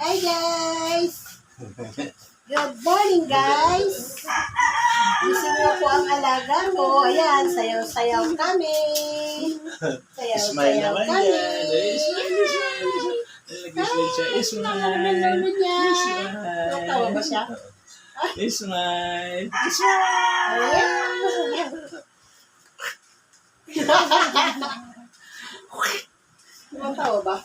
Hi guys! Good morning guys! Gising na po ang alaga ko. Ayan, sayaw-sayaw kami. Smile Sayaw-sayaw naman kami. yan. Smile. Nag-smile siya. Ang lolo niya. Natawa ba siya? Smile. Ayan. Natawa ba?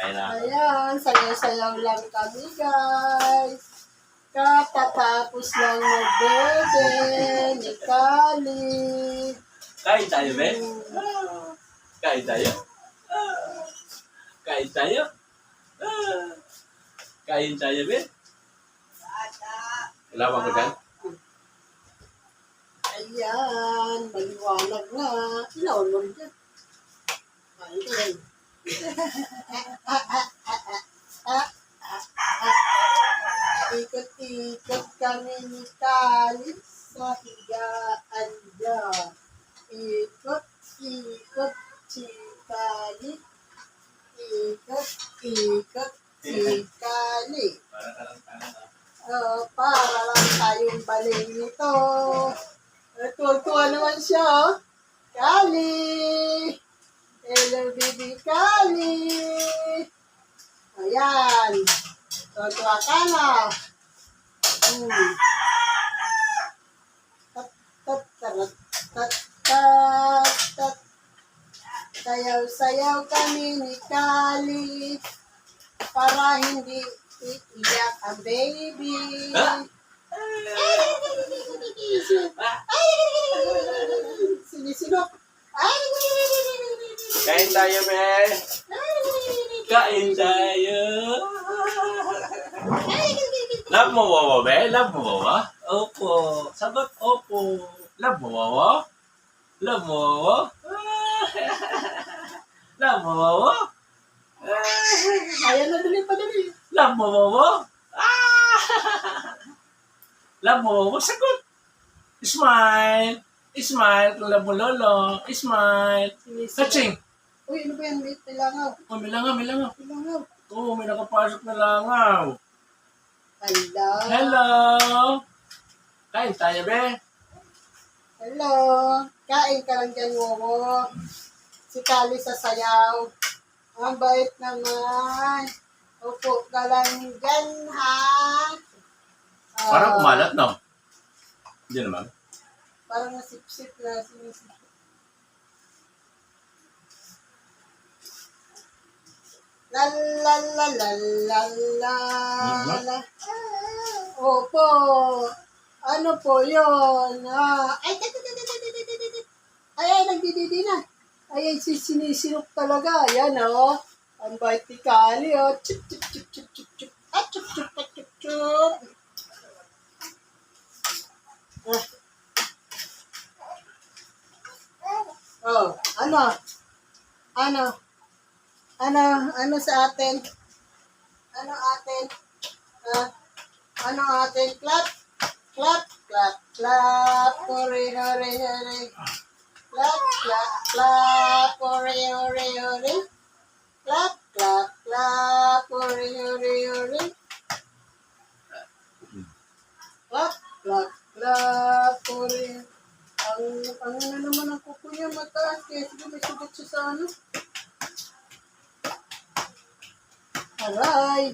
Ayun na. Ayan, sayaw-sayaw lang kami guys. Katatapos lang mag-bebe ni Kali. Kain tayo, Ben. Kain tayo. Kain tayo. Kain tayo, Ben. Lawan ko dyan. Ayan, maliwanag na. Ilawan mo rin dyan. Kain ka rin. Ikot-ikot kami ni Kali sa higaan niya. Ikot-ikot si Kali. Ikot-ikot si Kali. Para lang tayong baling nito. Tuwa-tuwa naman siya, oh. Kali! Hello, baby Kali! Ayan. Tuwa-tuwa ka na. Tat. Sayaw-sayaw kami ni Kali para hindi iiyak ang baby. Sinisinok. Kain tayo, Ben. Kain tayo. Love mo, Wawa, Ben? Love mo, Wawa? Opo. Sagot, opo. Love mo, Wawa? Love mo, Wawa? Love mo, Wawa? Ayan na, dali pa dali. Love mo, Wawa? Love mo, Wawa? Sagot. Smile. Smile. Kung love mo, Lolo. Smile. Touching. Uy, ano ba yan? May langaw. Oh, may langaw, may langaw. May langaw. Oo, may nakapasok na langaw. Hello. Hello! Kain tayo, be. Hello. Kain ka lang dyan, Wowo. Si Kali sa sayaw. Ang bait naman. Upo ka lang dyan, ha? Parang kumalat, no? Hindi naman. Parang nasipsip na sinisip. La la la la la la la. Opo. Ano po yun? Ay, nagdididi na. Ay, sinisinok talaga. Ayan, oh. Ang bait ni Kali, oh. Chup, chup, chup, chup, chup, chup. Chup, chup, chup, chup, chup. Oh, ano? Ano sa atin? Ano atin? Ano atin? Clap, clap, clap, clap. Hooray, hooray, hooray. Clap, clap, clap. Hooray, hooray, hooray. Clap, clap, clap. Hooray, hooray, hooray. Clap, clap, clap. Hooray. Ang ano naman ang kuko niya mataas. Kaya sige may sugat siya sa ano. Aray!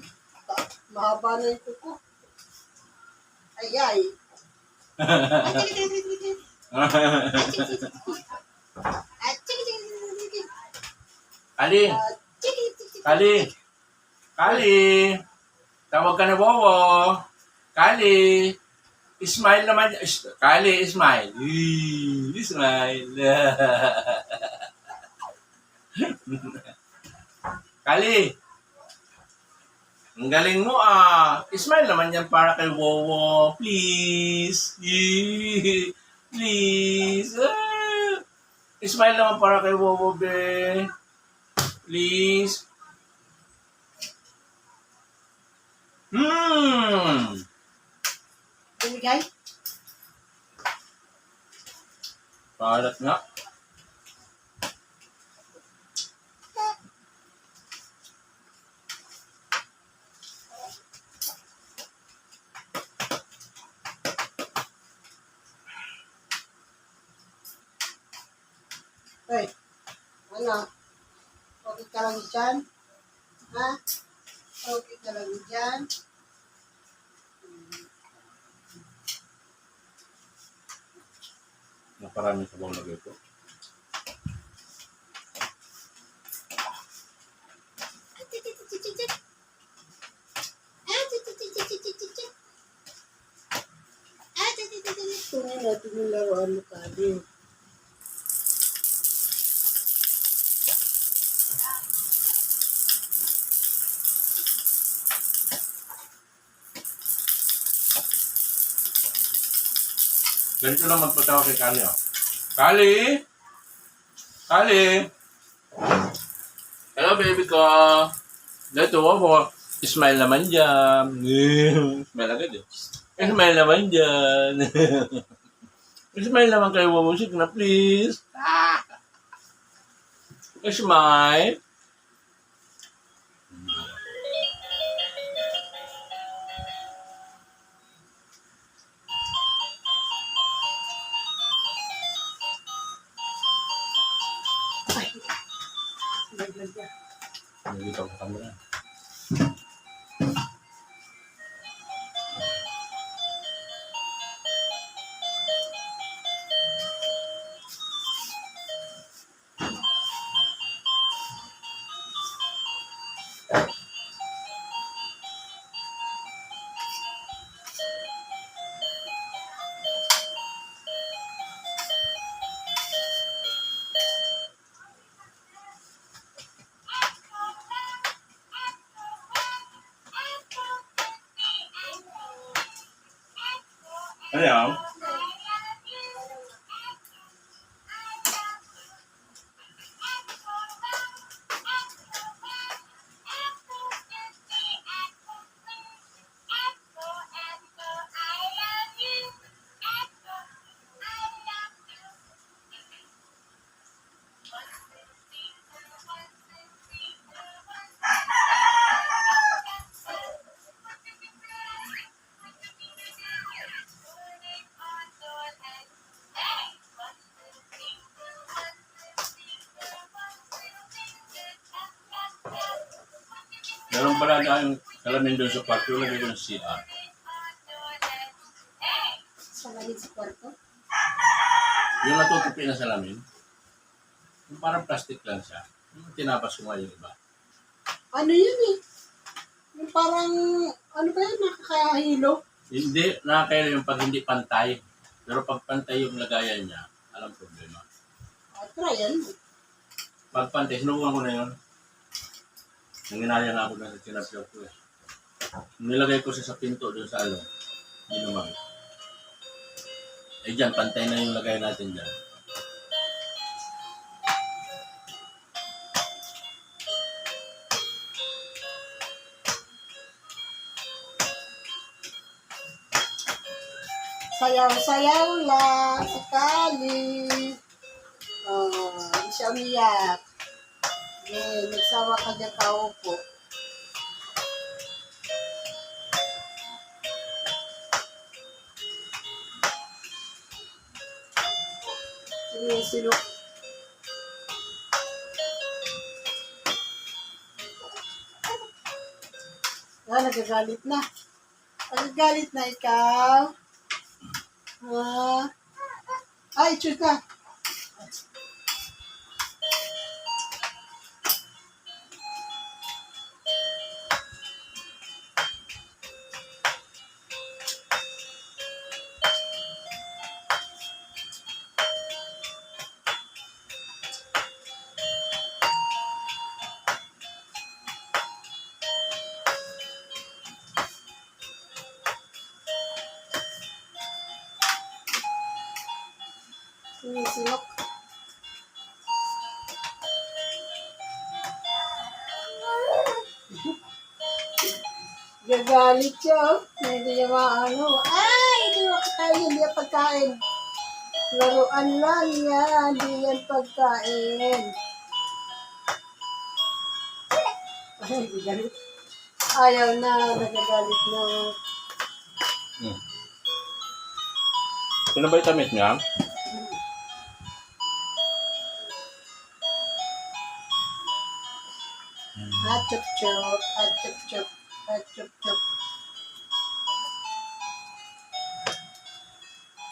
Mahaba na yung kuko. Ay. Kali! Kali! Kali! Tawag ka na, Wawa. Kali! Smile naman. Kali, smile. Smile. Kali! Ang galing mo, Smile naman yan para kay Wowo. Please. Please. Smile naman para kay Wowo, be. Please. Binigay? Palat nga. Ay, ano? Okay ka lang dyan? Ha? Okay ka lang dyan? Naparami sa bawang lagay ko. Tingnan natin yung laruan mo, Kali. Ganito lang magpatawa kay Kali, oh. Kali! Kali! Hello, baby ko! Dito ako. Smile naman dyan. Smile agad, eh. Smile naman dyan. Smile naman kayo, musik na, please. Smile. Ay, naglag niya. Nandito ako sa camera. Ano yan? Meron pala tayong salamin doon sa kwarto. Lagay ko ng CR. Salamin sa kwarto. Yung natutupi na salamin, yung parang plastic lang siya. Yung tinabas ko nga yung iba. Ano yun eh? Yung parang, ano ba yun, nakakahilo? Hindi, nakakaila yung pag hindi pantay. Pero pag pantay yung lagayan niya, alam problema. Tryan mo. Pag pantay, sinubukan ko na yun. Nanginaya nga ako na sa sinapyaw ko eh. Nilagay ko siya sa pinto doon sa ano. Hindi naman. Eh dyan, pantay na yung lagay natin dyan. Sayaw-sayaw lang, si Kali. Oh, hindi siya umiyak. Nagsawa ka dyan tao po. Sino? Ah, nagagalit na. Nagagalit na ikaw. Ah, ay, shoot ka. Sinisinok. Gagalit siya. Hindi niya maano. Ay, hindi makakain. Hindi yan pagkain. Laruan lang yan. Hindi yan pagkain. Ay, galit. Ayaw na. Nagagalit na. Sino ba itamit niya? Chup-chup, chup-chup, chup-chup.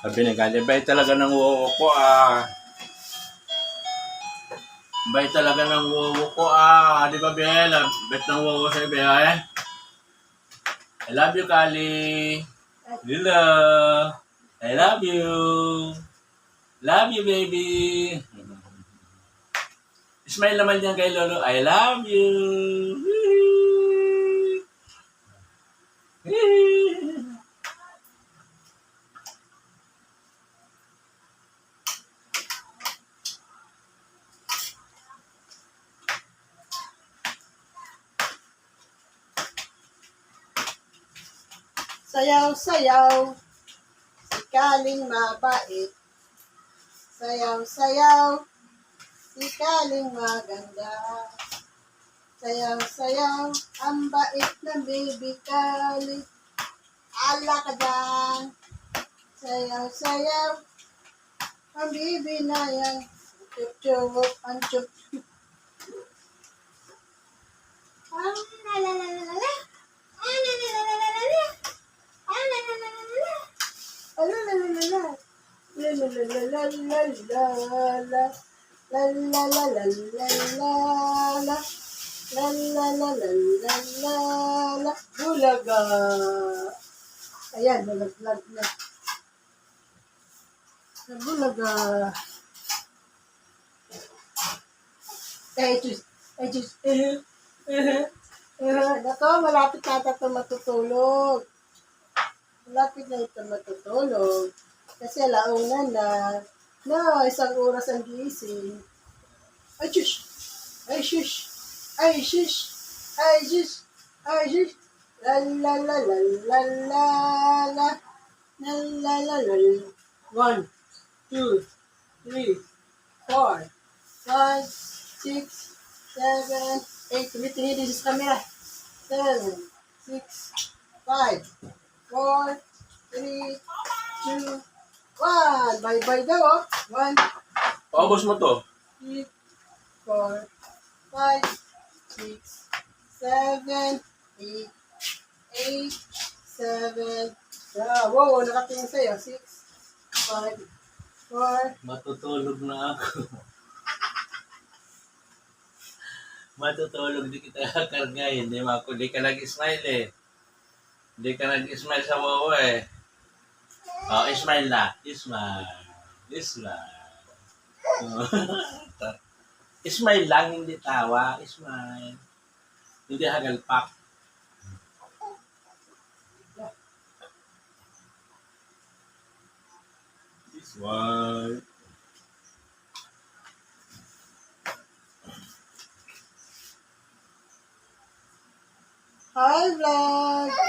Sabi ni Kanye, bait talaga ng wowo ko ah. Bait talaga ng wowo ko ah. Di ba, Bel? Bait ng wowo sa'yo, Bel, eh? I love you, Kali. Lila. I love you. Love you, baby. Smile naman yan kay Lolo. I love you. Sayaw-sayaw, si Kaling mabait. Sayaw-sayaw, si Kaling maganda. Sayaw-sayaw, ang bait ng baby Kali. Ala ka dyan. Sayaw-sayaw, ang baby na yan. Chup-chup, ang chup. Ang la-la-la-la-la. Ang la-la-la-la-la. Ang la-la-la-la-la. Ang la-la-la-la-la. La-la-la-la-la-la-la. La-la-la-la-la-la-la. La-la-la-la-la-la-la. Bulaga. Ayan, nalaglag na. Bulaga. Nako, malapit na ito matutulog. Malapit na ito matutulog. Kasi alauna na. No, 1 oras ang gising. Ay, shush! Ay, shush! Ay, shush! Ay, shush! Ay, shush! La la la la la la la. La la la la. 1, 2, 3, 4, 5, 6, 7, 8. Tumitingin din sa camera. 7, 6, 5, 4, 3, 2, 1. Bye-bye daw, oh. 1, Paubos mo to. 3, 4, 5, 6, 7, 8, 7. Wow, nakatingin sa'yo. 6, 5, 4. Matutulog na ako. Matutulog, di kita kargahin. Di ka nag-smile eh. Hindi ka nag-smile sa wowo eh. Oh, smile na. Smile. Smile. Smile lang, hindi tawa. Smile. Hindi hagalpak. Smile. Hi, vlog!